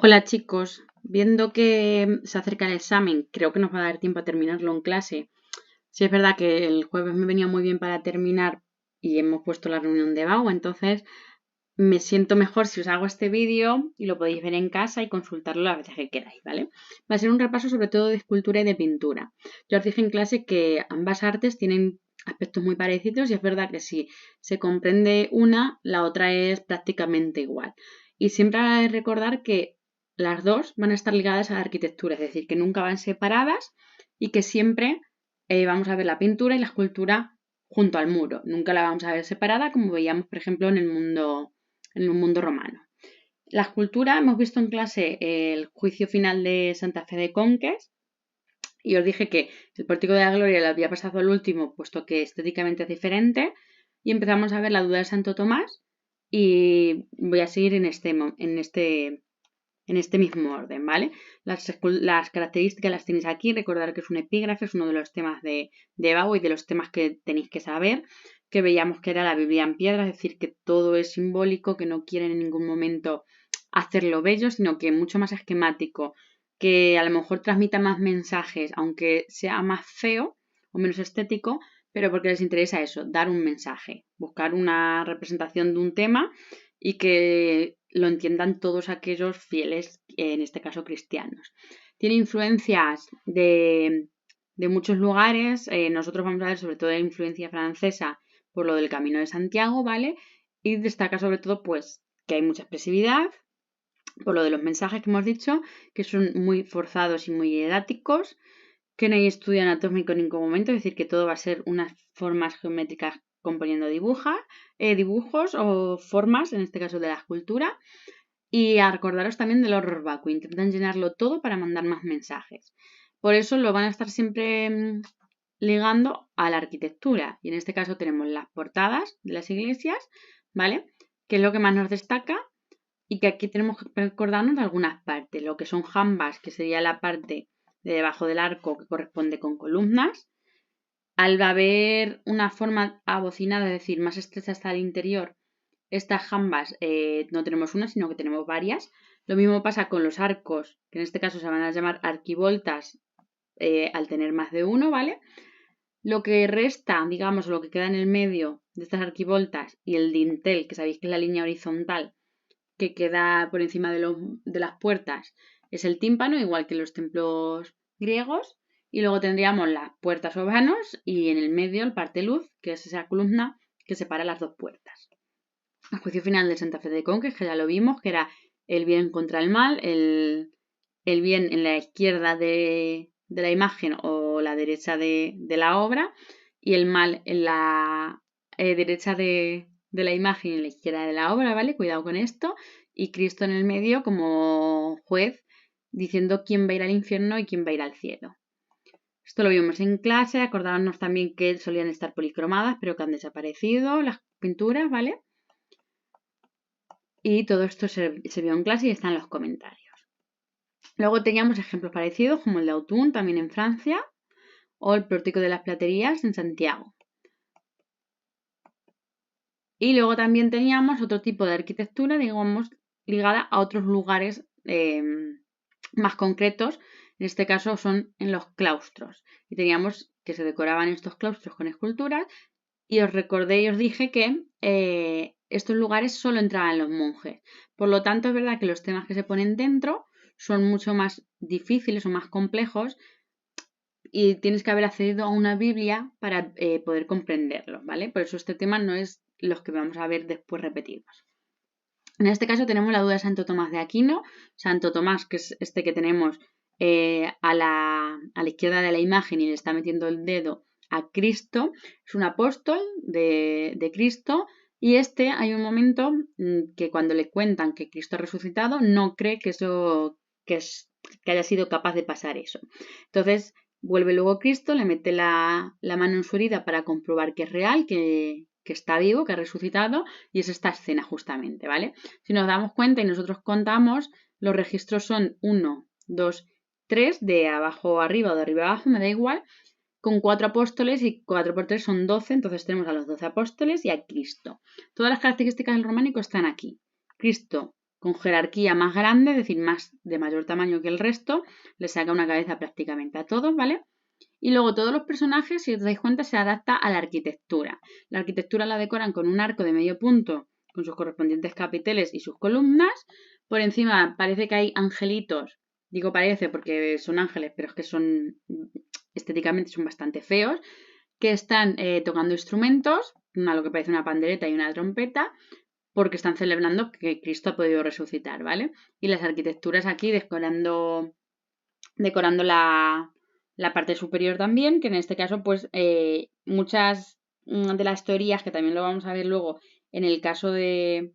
Hola chicos, viendo que se acerca el examen, creo que nos va a dar tiempo a terminarlo en clase. Sí es verdad que el jueves me venía muy bien para terminar y hemos puesto la reunión de vago, entonces me siento mejor si os hago este vídeo y lo podéis ver en casa y consultarlo las veces que queráis, ¿vale? Va a ser un repaso sobre todo de escultura y de pintura. Yo os dije en clase que ambas artes tienen aspectos muy parecidos y es verdad que si se comprende una, la otra es prácticamente igual. Y siempre hay que recordar que las dos van a estar ligadas a la arquitectura, es decir, que nunca van separadas y que siempre vamos a ver la pintura y la escultura junto al muro. Nunca la vamos a ver separada como veíamos, por ejemplo, en el mundo romano. La escultura, hemos visto en clase el juicio final de Santa Fe de Conques y os dije que el Pórtico de la Gloria lo había pasado al último, puesto que estéticamente es diferente, y empezamos a ver la duda de Santo Tomás y voy a seguir en este mismo orden, ¿vale? Las características las tenéis aquí. Recordad que es un epígrafe, es uno de los temas de Vago y de los temas que tenéis que saber, que veíamos que era la Biblia en piedra, es decir, que todo es simbólico, que no quieren en ningún momento hacerlo bello, sino que mucho más esquemático, que a lo mejor transmita más mensajes, aunque sea más feo o menos estético, pero porque les interesa eso, dar un mensaje, buscar una representación de un tema y que lo entiendan todos aquellos fieles, en este caso cristianos. Tiene influencias de muchos lugares. Nosotros vamos a ver sobre todo la influencia francesa por lo del Camino de Santiago, ¿vale? Y destaca sobre todo pues que hay mucha expresividad, por lo de los mensajes que hemos dicho, que son muy forzados y muy didácticos, que no hay estudio anatómico en ningún momento, es decir, que todo va a ser unas formas geométricas componiendo dibujos o formas, en este caso de la escultura. Y a recordaros también del horror vacuo, intentan llenarlo todo para mandar más mensajes. Por eso lo van a estar siempre ligando a la arquitectura. Y en este caso tenemos las portadas de las iglesias, ¿vale? Que es lo que más nos destaca y que aquí tenemos que recordarnos de algunas partes. Lo que son jambas, que sería la parte de debajo del arco que corresponde con columnas. Al haber una forma abocinada, es decir, más estrecha hasta el interior, estas jambas no tenemos una, sino que tenemos varias. Lo mismo pasa con los arcos, que en este caso se van a llamar arquivoltas al tener más de uno, ¿vale? Lo que resta, digamos, lo que queda en el medio de estas arquivoltas y el dintel, que sabéis que es la línea horizontal que queda por encima de las puertas, es el tímpano, igual que en los templos griegos. Y luego tendríamos las puertas o vanos y en el medio el parteluz, que es esa columna que separa las dos puertas. El juicio final de Santa Fe de Conques, que ya lo vimos, que era el bien contra el mal, el bien en la izquierda de la imagen o la derecha de la obra y el mal en la derecha de la imagen y en la izquierda de la obra, ¿vale? Cuidado con esto. Y Cristo en el medio como juez diciendo quién va a ir al infierno y quién va a ir al cielo. Esto lo vimos en clase. Acordábamos también que solían estar policromadas, pero que han desaparecido las pinturas, ¿vale? Y todo esto se vio en clase y está en los comentarios. Luego teníamos ejemplos parecidos como el de Autun, también en Francia, o el Pórtico de las Platerías en Santiago. Y luego también teníamos otro tipo de arquitectura, digamos, ligada a otros lugares más concretos. En este caso son en los claustros. Y teníamos que se decoraban estos claustros con esculturas. Y os recordé y os dije que estos lugares solo entraban los monjes. Por lo tanto, es verdad que los temas que se ponen dentro son mucho más difíciles o más complejos y tienes que haber accedido a una Biblia para poder comprenderlos, ¿vale? Por eso este tema no es los que vamos a ver después repetidos. En este caso tenemos la duda de Santo Tomás de Aquino. Santo Tomás, que es este que tenemos a la izquierda de la imagen y le está metiendo el dedo a Cristo, es un apóstol de Cristo y hay un momento que cuando le cuentan que Cristo ha resucitado no cree que haya sido capaz de pasar eso. Entonces vuelve luego Cristo, le mete la mano en su herida para comprobar que es real, que está vivo, que ha resucitado, y es esta escena justamente, ¿vale? Si nos damos cuenta y nosotros contamos, los registros son 1, 2, 3, de abajo a arriba o de arriba a abajo, me da igual, con 4 apóstoles y 4 por 3 son 12, entonces tenemos a los 12 apóstoles y a Cristo. Todas las características del románico están aquí. Cristo con jerarquía más grande, es decir, de mayor tamaño que el resto, le saca una cabeza prácticamente a todos, ¿vale? Y luego todos los personajes, si os dais cuenta, se adapta a la arquitectura. La arquitectura la decoran con un arco de medio punto, con sus correspondientes capiteles y sus columnas. Por encima parece que hay angelitos. Digo parece porque son ángeles, pero es que estéticamente son bastante feos, que están tocando instrumentos, lo que parece una pandereta y una trompeta, porque están celebrando que Cristo ha podido resucitar, ¿vale? Y las arquitecturas aquí decorando la parte superior también, que en este caso, pues, muchas de las teorías, que también lo vamos a ver luego en el caso del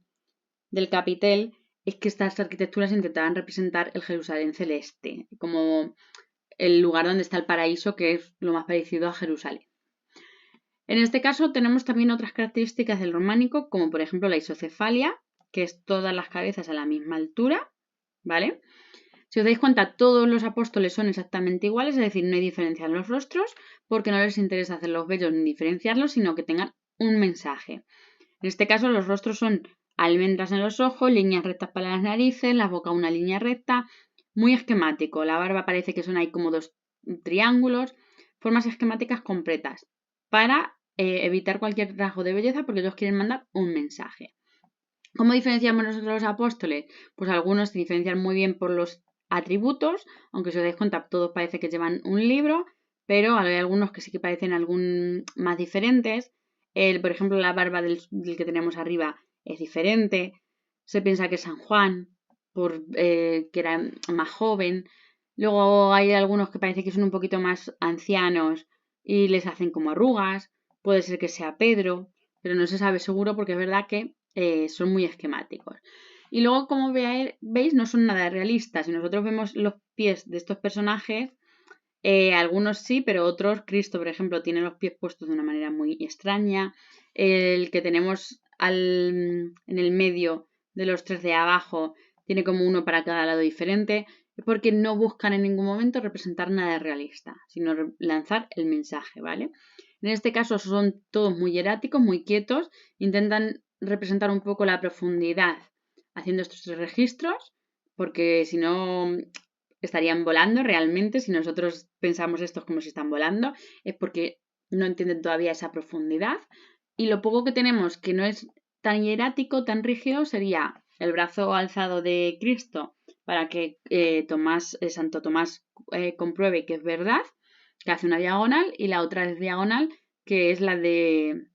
capitel, es que estas arquitecturas intentaban representar el Jerusalén celeste, como el lugar donde está el paraíso, que es lo más parecido a Jerusalén. En este caso tenemos también otras características del románico, como por ejemplo la isocefalia, que es todas las cabezas a la misma altura, ¿vale? Si os dais cuenta, todos los apóstoles son exactamente iguales, es decir, no hay diferencia en los rostros, porque no les interesa hacerlos bellos ni diferenciarlos, sino que tengan un mensaje. En este caso, los rostros son almendras en los ojos, líneas rectas para las narices, la boca una línea recta, muy esquemático. La barba parece que son ahí como dos triángulos, formas esquemáticas completas, para evitar cualquier rasgo de belleza, porque ellos quieren mandar un mensaje. ¿Cómo diferenciamos nosotros los apóstoles? Pues algunos se diferencian muy bien por los atributos, aunque si os dais cuenta todos parece que llevan un libro, pero hay algunos que sí que parecen más diferentes. Por ejemplo, la barba del que tenemos arriba es diferente. Se piensa que es San Juan, que era más joven. Luego hay algunos que parece que son un poquito más ancianos y les hacen como arrugas. Puede ser que sea Pedro, pero no se sabe seguro porque es verdad que son muy esquemáticos. Y luego, como veis, no son nada realistas. Si nosotros vemos los pies de estos personajes, algunos sí, pero otros, Cristo, por ejemplo, tiene los pies puestos de una manera muy extraña. El que tenemos en el medio de los tres de abajo tiene como uno para cada lado diferente. Es porque no buscan en ningún momento representar nada realista, sino lanzar el mensaje, ¿vale? En este caso son todos muy hieráticos, muy quietos, intentan representar un poco la profundidad haciendo estos tres registros, porque si no estarían volando realmente. Si nosotros pensamos estos como si están volando, es porque no entienden todavía esa profundidad. Y lo poco que tenemos que no es tan hierático, tan rígido, sería el brazo alzado de Cristo para que Santo Tomás compruebe que es verdad, que hace una diagonal, y la otra es diagonal, que es la de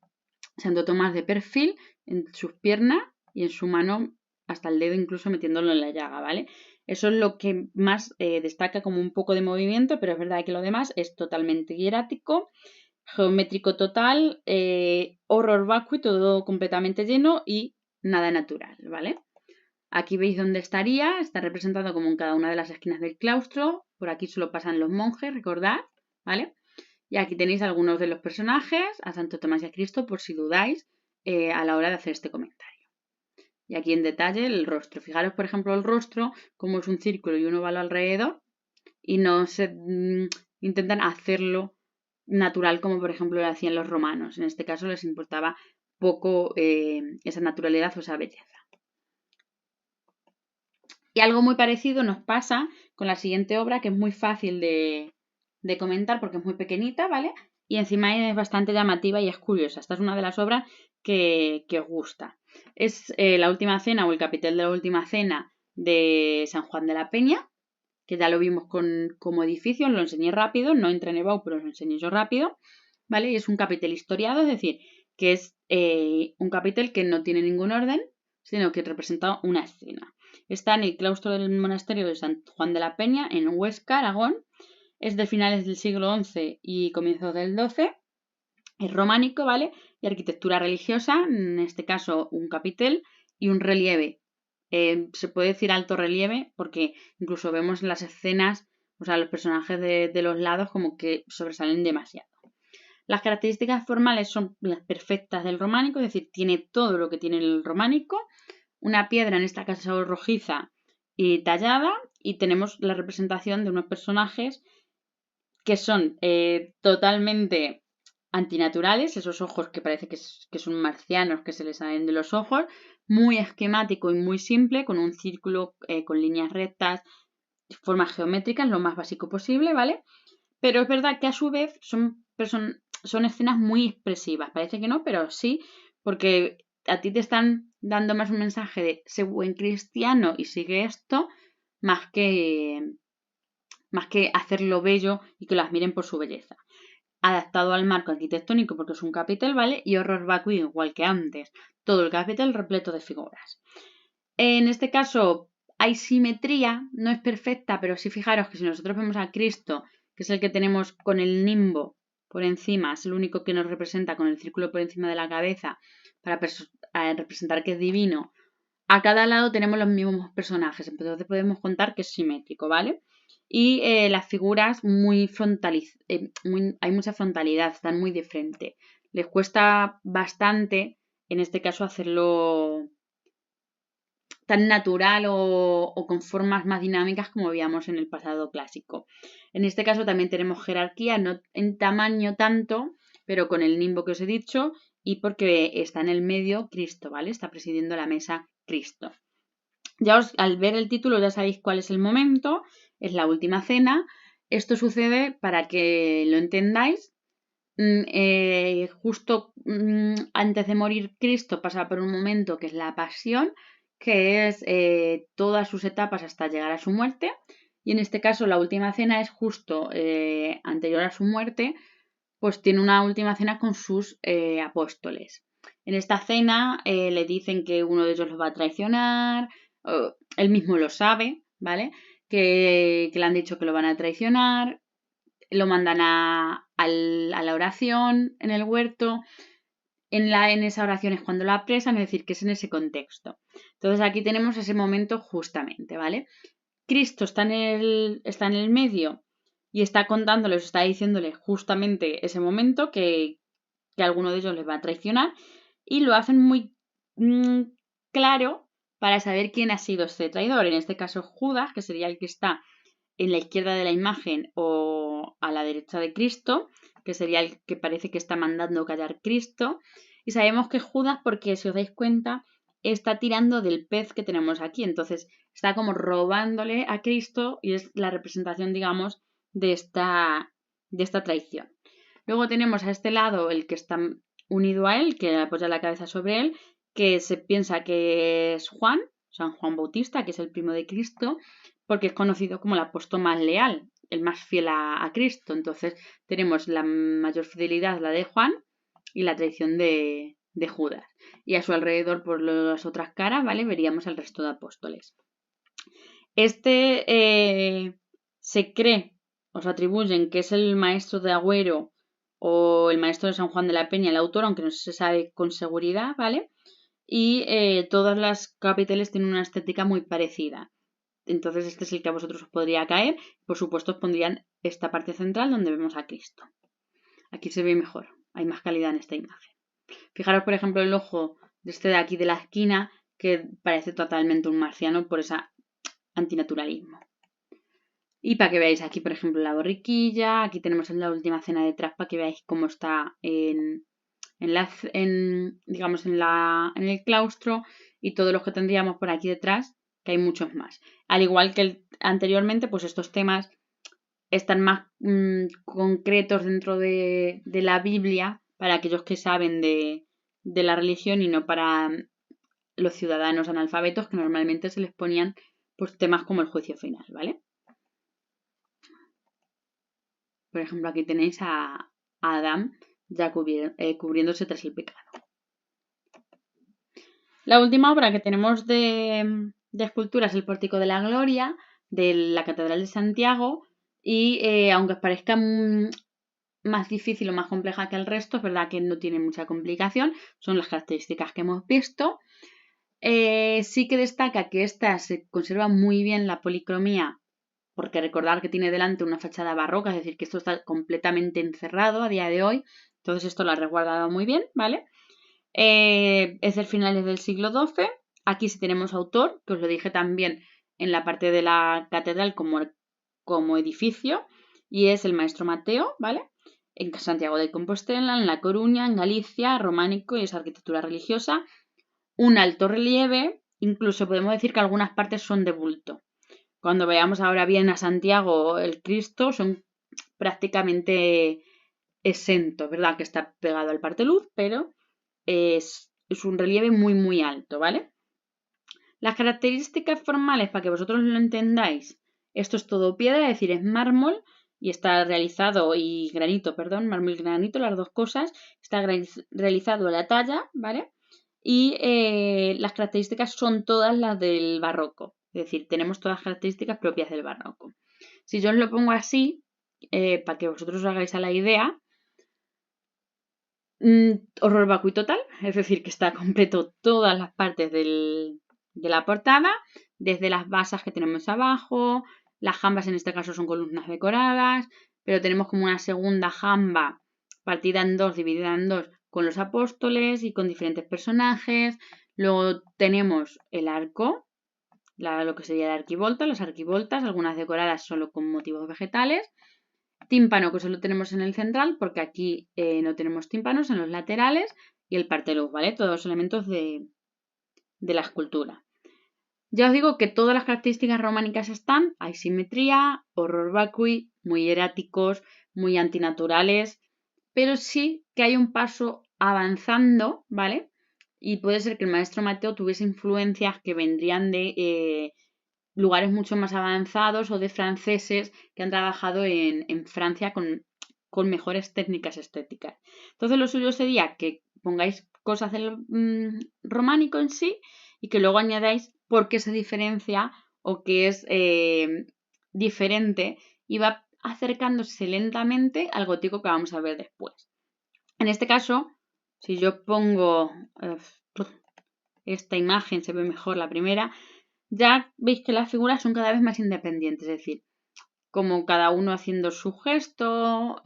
Santo Tomás de perfil en sus piernas y en su mano hasta el dedo, incluso metiéndolo en la llaga, ¿vale? Eso es lo que más destaca como un poco de movimiento, pero es verdad que lo demás es totalmente hierático, geométrico total, horror vacui, todo completamente lleno y nada natural, ¿vale? Aquí veis dónde estaría, está representado como en cada una de las esquinas del claustro, por aquí solo pasan los monjes, recordad, ¿vale? Y aquí tenéis algunos de los personajes, a Santo Tomás y a Cristo, por si dudáis a la hora de hacer este comentario. Y aquí en detalle el rostro. Fijaros, por ejemplo, el rostro, como es un círculo y uno va alrededor, y no se intentan hacerlo natural como, por ejemplo, lo hacían los romanos. En este caso les importaba poco esa naturalidad o esa belleza. Y algo muy parecido nos pasa con la siguiente obra, que es muy fácil de comentar porque es muy pequeñita, ¿vale? Y encima es bastante llamativa y es curiosa. Esta es una de las obras que os gusta. Es la Última Cena o el capitel de la Última Cena de San Juan de la Peña, que ya lo vimos como edificio, os lo enseñé rápido, no entré en EBAU, pero os lo enseñé yo rápido, ¿vale? Y es un capitel historiado, es decir, que es un capitel que no tiene ningún orden, sino que representa una escena. Está en el claustro del monasterio de San Juan de la Peña, en Huesca, Aragón. Es de finales del siglo XI y comienzos del XII. Es románico, ¿vale? Y arquitectura religiosa, en este caso un capitel y un relieve. Se puede decir alto relieve porque incluso vemos las escenas, o sea, los personajes de los lados como que sobresalen demasiado. Las características formales son las perfectas del románico, es decir, tiene todo lo que tiene el románico. Una piedra, en esta caso rojiza y tallada, y tenemos la representación de unos personajes que son totalmente antinaturales, esos ojos que parece que son marcianos que se les salen de los ojos, muy esquemático y muy simple, con un círculo con líneas rectas, formas geométricas, lo más básico posible, ¿vale? Pero es verdad que a su vez son escenas muy expresivas. Parece que no, pero sí, porque a ti te están dando más un mensaje de sé buen cristiano y sigue esto, más que hacerlo bello y que lo admiren por su belleza. Adaptado al marco arquitectónico porque es un capitel, ¿vale? Y horror vacui igual que antes. Todo el capitel repleto de figuras. En este caso hay simetría, no es perfecta, pero sí fijaros que si nosotros vemos a Cristo, que es el que tenemos con el nimbo por encima, es el único que nos representa con el círculo por encima de la cabeza para representar que es divino, a cada lado tenemos los mismos personajes, entonces podemos contar que es simétrico, ¿vale? Y las figuras hay mucha frontalidad, están muy de frente. Les cuesta bastante, en este caso, hacerlo tan natural o con formas más dinámicas como veíamos en el pasado clásico. En este caso también tenemos jerarquía, no en tamaño tanto, pero con el nimbo que os he dicho y porque está en el medio Cristo, ¿vale? Está presidiendo la mesa Cristo. Ya al ver el título ya sabéis cuál es el momento, es la última cena. Esto sucede, para que lo entendáis, justo antes de morir Cristo pasa por un momento que es la pasión, que es todas sus etapas hasta llegar a su muerte. Y en este caso la última cena es justo anterior a su muerte, pues tiene una última cena con sus apóstoles. En esta cena le dicen que uno de ellos los va a traicionar, él mismo lo sabe, ¿vale? Que le han dicho que lo van a traicionar, lo mandan a la oración en el huerto. En esa oración es cuando lo apresan, es decir, que es en ese contexto. Entonces aquí tenemos ese momento justamente, ¿vale? Cristo está en el medio y está contándoles, está diciéndoles justamente ese momento que alguno de ellos les va a traicionar y lo hacen muy claro para saber quién ha sido este traidor. En este caso Judas, que sería el que está en la izquierda de la imagen o a la derecha de Cristo, que sería el que parece que está mandando callar Cristo. Y sabemos que Judas, porque si os dais cuenta, está tirando del pez que tenemos aquí. Entonces está como robándole a Cristo y es la representación, digamos, de esta traición. Luego tenemos a este lado el que está unido a él, que apoya la cabeza sobre él, que se piensa que es Juan, San Juan Bautista, que es el primo de Cristo, porque es conocido como el apóstol más leal, el más fiel a Cristo. Entonces tenemos la mayor fidelidad, la de Juan, y la traición de Judas. Y a su alrededor, por las otras caras, ¿vale? Veríamos al resto de apóstoles. Se cree, os atribuyen que es el maestro de Agüero o el maestro de San Juan de la Peña, el autor, aunque no se sabe con seguridad, ¿vale? Y todas las capiteles tienen una estética muy parecida. Entonces este es el que a vosotros os podría caer. Por supuesto os pondrían esta parte central donde vemos a Cristo. Aquí se ve mejor, hay más calidad en esta imagen. Fijaros, por ejemplo, el ojo de este de aquí de la esquina, que parece totalmente un marciano por ese antinaturalismo. Y para que veáis aquí, por ejemplo, la borriquilla. Aquí tenemos en la última cena detrás para que veáis cómo está en el claustro, y todos los que tendríamos por aquí detrás, que hay muchos más. Al igual que anteriormente, pues estos temas están más concretos dentro de la Biblia para aquellos que saben de la religión y no para los ciudadanos analfabetos, que normalmente se les ponían pues temas como el juicio final, ¿vale? Por ejemplo, aquí tenéis a Adán ya cubriéndose tras el pecado. La última obra que tenemos de escultura es el Pórtico de la Gloria de la Catedral de Santiago, y aunque os parezca más difícil o más compleja que el resto, es verdad que no tiene mucha complicación, son las características que hemos visto. Sí que destaca que esta se conserva muy bien la policromía, porque recordar que tiene delante una fachada barroca, es decir, que esto está completamente encerrado a día de hoy, entonces esto lo ha resguardado muy bien, ¿vale? Es del finales del siglo XII. Aquí sí tenemos autor, que os lo dije también en la parte de la catedral como edificio, y es el maestro Mateo, ¿vale? En Santiago de Compostela, en La Coruña, en Galicia, románico, y es arquitectura religiosa. un alto relieve, incluso podemos decir que algunas partes son de bulto. Cuando veamos ahora bien a Santiago el Cristo, son prácticamente exentos, ¿verdad? Que está pegado al parteluz, pero es un relieve muy, muy alto, ¿vale? Las características formales, para que vosotros lo entendáis, esto es todo piedra, es decir, es mármol y está realizado, y granito, perdón, mármol y granito, las dos cosas, está realizado a la talla, ¿vale? Y las características son todas las del barroco, es decir, tenemos todas las características propias del barroco. Si yo os lo pongo así, para que vosotros os hagáis a la idea, horror vacui total, es decir, que está completo todas las partes de la portada, desde las basas que tenemos abajo, las jambas en este caso son columnas decoradas, pero tenemos como una segunda jamba partida en dos, dividida en dos, con los apóstoles y con diferentes personajes. Luego tenemos el arco, lo que sería la arquivolta, las arquivoltas, algunas decoradas solo con motivos vegetales. Tímpano, que solo tenemos en el central, porque aquí no tenemos tímpanos, en los laterales, y el parteluz, ¿vale? Todos los elementos de la escultura. Ya os digo que todas las características románicas están, hay simetría, horror vacui, muy hieráticos, muy antinaturales, pero sí que hay un paso avanzando, ¿vale? Y puede ser que el maestro Mateo tuviese influencias que vendrían de lugares mucho más avanzados o de franceses que han trabajado en Francia con mejores técnicas estéticas. Entonces lo suyo sería que pongáis cosas del románico en sí y que luego añadáis por qué se diferencia o qué es diferente y va acercándose lentamente al gótico que vamos a ver después. En este caso, si yo pongo esta imagen, se ve mejor la primera, ya veis que las figuras son cada vez más independientes, es decir, como cada uno haciendo su gesto,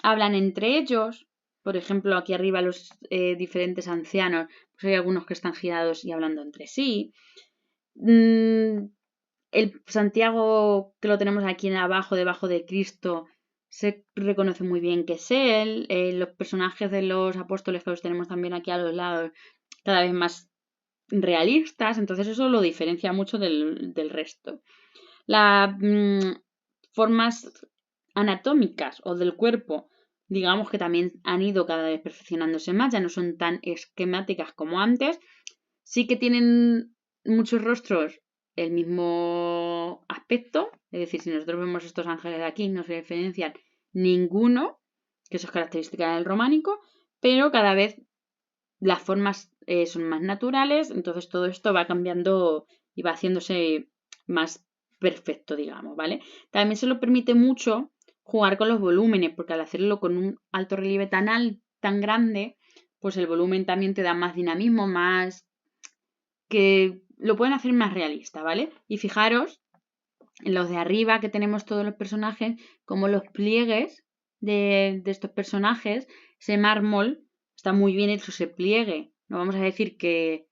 hablan entre ellos. Por ejemplo, aquí arriba los diferentes ancianos, pues hay algunos que están girados y hablando entre sí. El Santiago que lo tenemos aquí en abajo, debajo de Cristo, se reconoce muy bien que es él. Los personajes de los apóstoles que los tenemos también aquí a los lados, cada vez más realistas, entonces eso lo diferencia mucho del resto. Las formas anatómicas o del cuerpo, digamos que también han ido cada vez perfeccionándose más, ya no son tan esquemáticas como antes. Sí que tienen muchos rostros el mismo aspecto, es decir, si nosotros vemos estos ángeles de aquí, no se diferencian ninguno, que eso es característica del románico, pero cada vez las formas son más naturales, entonces todo esto va cambiando y va haciéndose más perfecto, digamos, ¿vale? También se lo permite mucho jugar con los volúmenes, porque al hacerlo con un alto relieve tan grande, pues el volumen también te da más dinamismo, más que lo pueden hacer más realista, ¿vale? Y fijaros en los de arriba que tenemos todos los personajes, como los pliegues de estos personajes, ese mármol está muy bien hecho, ese pliegue. No vamos a decir que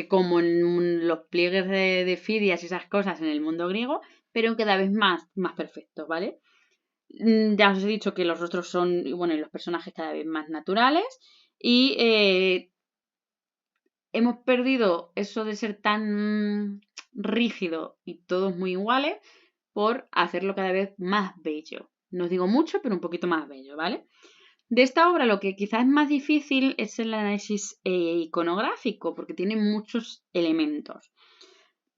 como en los pliegues de Fidias y esas cosas en el mundo griego, pero cada vez más perfectos, ¿vale? Ya os he dicho que los rostros son, bueno, y los personajes cada vez más naturales y hemos perdido eso de ser tan rígido y todos muy iguales por hacerlo cada vez más bello. No os digo mucho, pero un poquito más bello, ¿vale? De esta obra lo que quizás es más difícil es el análisis iconográfico, porque tiene muchos elementos.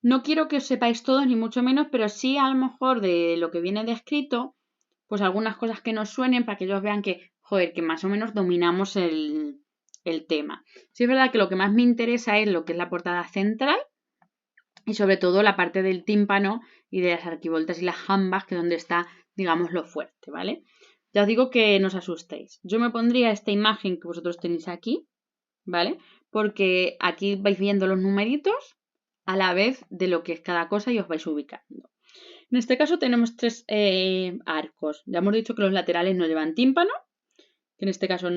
No quiero que os sepáis todos, ni mucho menos, pero sí a lo mejor de lo que viene descrito, pues algunas cosas que nos suenen para que ellos vean que, joder, que más o menos dominamos el tema. Sí es verdad que lo que más me interesa es lo que es la portada central y sobre todo la parte del tímpano y de las arquivoltas y las jambas, que es donde está, digamos, lo fuerte, ¿vale? Ya os digo que no os asustéis. Yo me pondría esta imagen que vosotros tenéis aquí, ¿vale? Porque aquí vais viendo los numeritos a la vez de lo que es cada cosa y os vais ubicando. En este caso tenemos tres arcos. Ya hemos dicho que los laterales no llevan tímpano, que en este caso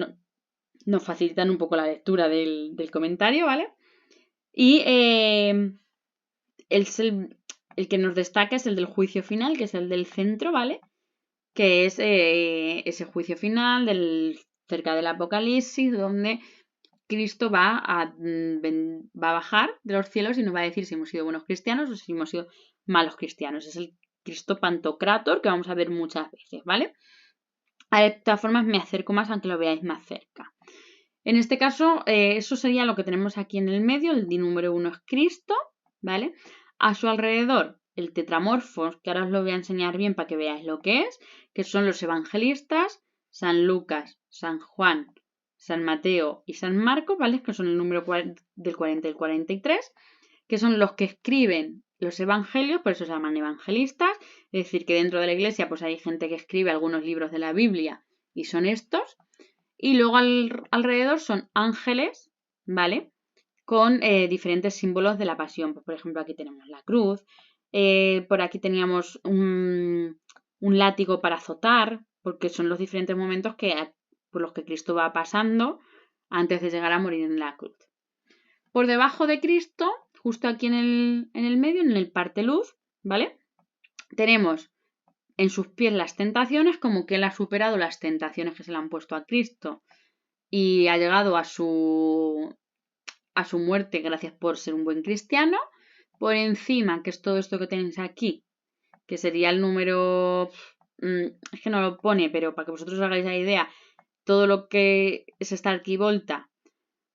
nos facilitan un poco la lectura del comentario, ¿vale? Y el que nos destaca es el del juicio final, que es el del centro, ¿vale? Que es ese juicio final cerca del Apocalipsis, donde Cristo va a bajar de los cielos y nos va a decir si hemos sido buenos cristianos o si hemos sido malos cristianos. Es el Cristo Pantocrátor que vamos a ver muchas veces, ¿vale? De todas formas me acerco más aunque lo veáis más cerca. En este caso, eso sería lo que tenemos aquí en el medio. El número 1 es Cristo, ¿vale? A su alrededor, el tetramorfos, que ahora os lo voy a enseñar bien para que veáis lo que es, que son los evangelistas, San Lucas, San Juan, San Mateo y San Marcos, ¿vale? Que son el número del 40 y el 43, que son los que escriben los evangelios, por eso se llaman evangelistas. Es decir, que dentro de la iglesia pues hay gente que escribe algunos libros de la Biblia y son estos. Y luego alrededor son ángeles, ¿vale? Con diferentes símbolos de la pasión. Pues, por ejemplo, aquí tenemos la cruz. Por aquí teníamos un látigo para azotar, porque son los diferentes momentos por los que Cristo va pasando antes de llegar a morir en la cruz. Por debajo de Cristo, justo aquí en el medio, en el parteluz, ¿vale? Tenemos en sus pies las tentaciones, como que él ha superado las tentaciones que se le han puesto a Cristo y ha llegado a su muerte gracias por ser un buen cristiano. Por encima, que es todo esto que tenéis aquí, que sería el número... es que no lo pone, pero para que vosotros hagáis la idea, todo lo que es esta arquivolta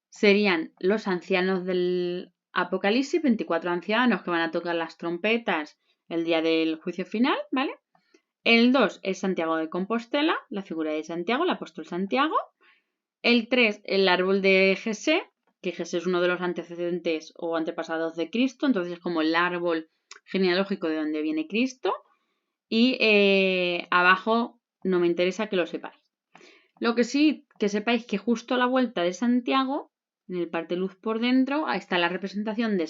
serían los ancianos del Apocalipsis, 24 ancianos que van a tocar las trompetas el día del juicio final, ¿vale? El 2 es Santiago de Compostela, la figura de Santiago, el apóstol Santiago. El 3, el árbol de Jesé, que Jesé es uno de los antecedentes o antepasados de Cristo, entonces es como el árbol genealógico de donde viene Cristo. Y abajo no me interesa que lo sepáis. Lo que sí, que sepáis que justo a la vuelta de Santiago, en el parteluz por dentro, ahí está la representación de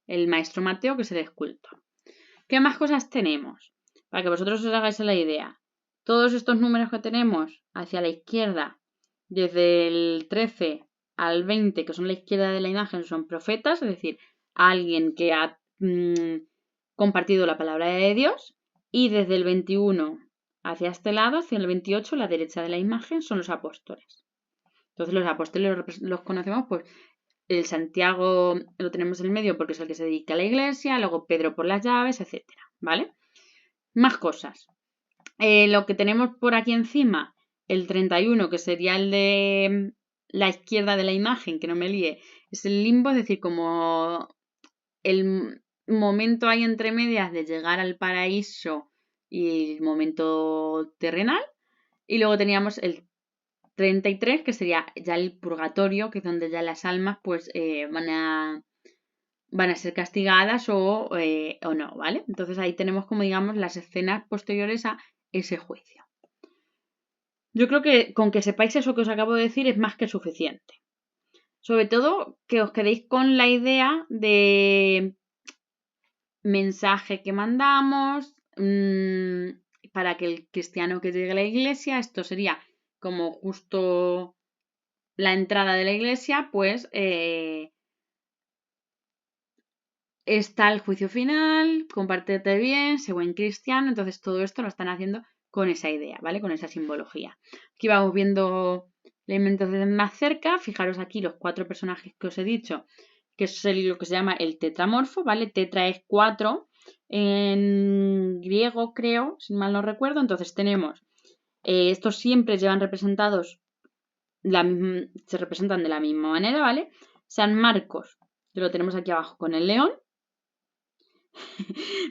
el maestro Mateo, que es el escultor. ¿Qué más cosas tenemos? Para que vosotros os hagáis la idea. Todos estos números que tenemos hacia la izquierda, desde el 13 al 20, que son la izquierda de la imagen, son profetas, es decir, alguien que ha compartido la palabra de Dios. Y desde el 21 hacia este lado, hacia el 28, la derecha de la imagen, son los apóstoles. Entonces los apóstoles los conocemos, pues el Santiago lo tenemos en el medio porque es el que se dedica a la iglesia, luego Pedro por las llaves, etcétera, ¿vale? Más cosas. Lo que tenemos por aquí encima, el 31, que sería el de la izquierda de la imagen, que no me líe, es el limbo, es decir, como el momento ahí entre medias de llegar al paraíso y el momento terrenal. Y luego teníamos el 33, que sería ya el purgatorio, que es donde ya las almas pues van a ser castigadas o no, ¿vale? Entonces ahí tenemos como digamos las escenas posteriores a ese juicio. Yo creo que con que sepáis eso que os acabo de decir es más que suficiente. Sobre todo que os quedéis con la idea de mensaje que mandamos para que el cristiano que llegue a la iglesia, esto sería como justo la entrada de la iglesia, pues está el juicio final, compártete bien, sé buen cristiano, entonces todo esto lo están haciendo con esa idea, ¿vale? Con esa simbología. Aquí vamos viendo la inventación más cerca, fijaros aquí los 4 personajes que os he dicho, que es lo que se llama el tetramorfo, ¿vale? Tetra es 4 en griego, creo, si mal no recuerdo, entonces tenemos, estos siempre llevan representados, se representan de la misma manera, ¿vale? San Marcos, que lo tenemos aquí abajo con el león.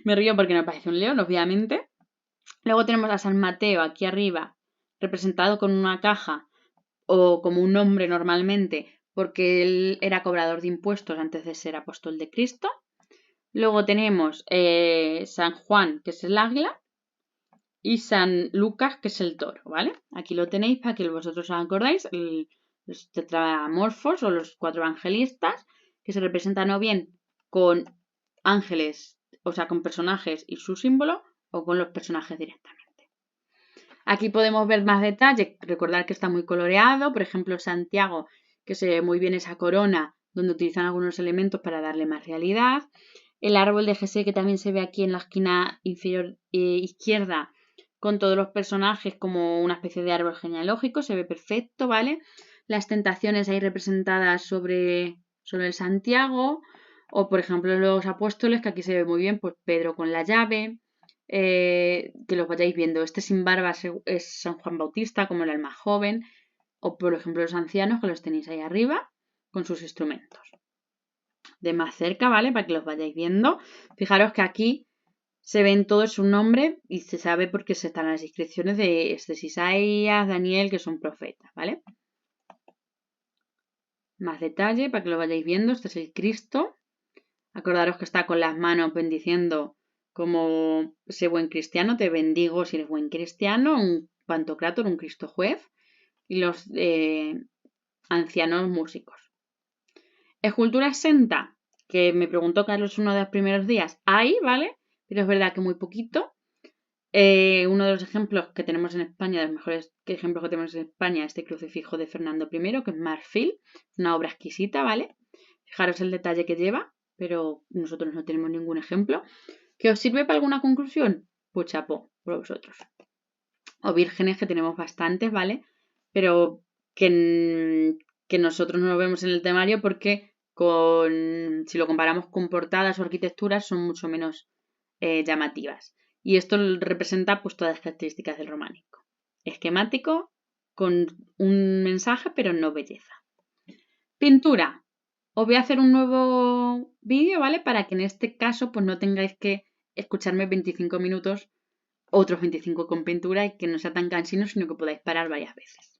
Me río porque me parece un león, obviamente. Luego tenemos a San Mateo aquí arriba, representado con una caja o como un hombre normalmente, porque él era cobrador de impuestos antes de ser apóstol de Cristo. Luego tenemos San Juan, que es el águila, y San Lucas, que es el toro, ¿vale? Aquí lo tenéis para que vosotros os acordáis, los tetramorfos o los 4 evangelistas, que se representan o bien con ángeles, o sea, con personajes y su símbolo, o con los personajes directamente. Aquí podemos ver más detalle, recordar que está muy coloreado, por ejemplo, Santiago, que se ve muy bien esa corona, donde utilizan algunos elementos para darle más realidad. El árbol de Jesé, que también se ve aquí en la esquina inferior izquierda, con todos los personajes como una especie de árbol genealógico, se ve perfecto, ¿vale? las tentaciones ahí representadas sobre el Santiago, o por ejemplo los apóstoles, que aquí se ve muy bien, pues Pedro con la llave, que los vayáis viendo. Este sin barba es San Juan Bautista, como era el más joven, o por ejemplo los ancianos, que los tenéis ahí arriba, con sus instrumentos. De más cerca, ¿vale? Para que los vayáis viendo. Fijaros que aquí se ven todos sus nombres y se sabe por qué se están las inscripciones de Isaías, Daniel, que son profetas, ¿vale? Más detalle para que lo vayáis viendo. Este es el Cristo. Acordaros que está con las manos bendiciendo como ese buen cristiano. Te bendigo si eres buen cristiano. Un pantocrátor, un Cristo juez. Y los ancianos músicos. Escultura exenta, que me preguntó Carlos uno de los primeros días. Hay, ¿vale? Pero es verdad que muy poquito. Uno de los ejemplos que tenemos en España, de los mejores ejemplos que tenemos en España, este crucifijo de Fernando I, que es marfil, una obra exquisita, ¿vale? Fijaros el detalle que lleva, pero nosotros no tenemos ningún ejemplo. ¿Que os sirve para alguna conclusión? Pues chapó por vosotros. O vírgenes, que tenemos bastantes, ¿vale? Pero que nosotros no lo vemos en el temario porque si lo comparamos con portadas o arquitecturas son mucho menos llamativas. Y esto representa pues todas las características del románico. Esquemático, con un mensaje, pero no belleza. Pintura. Os voy a hacer un nuevo vídeo, ¿vale? Para que en este caso pues no tengáis que escucharme 25 minutos, otros 25 con pintura y que no sea tan cansino, sino que podáis parar varias veces.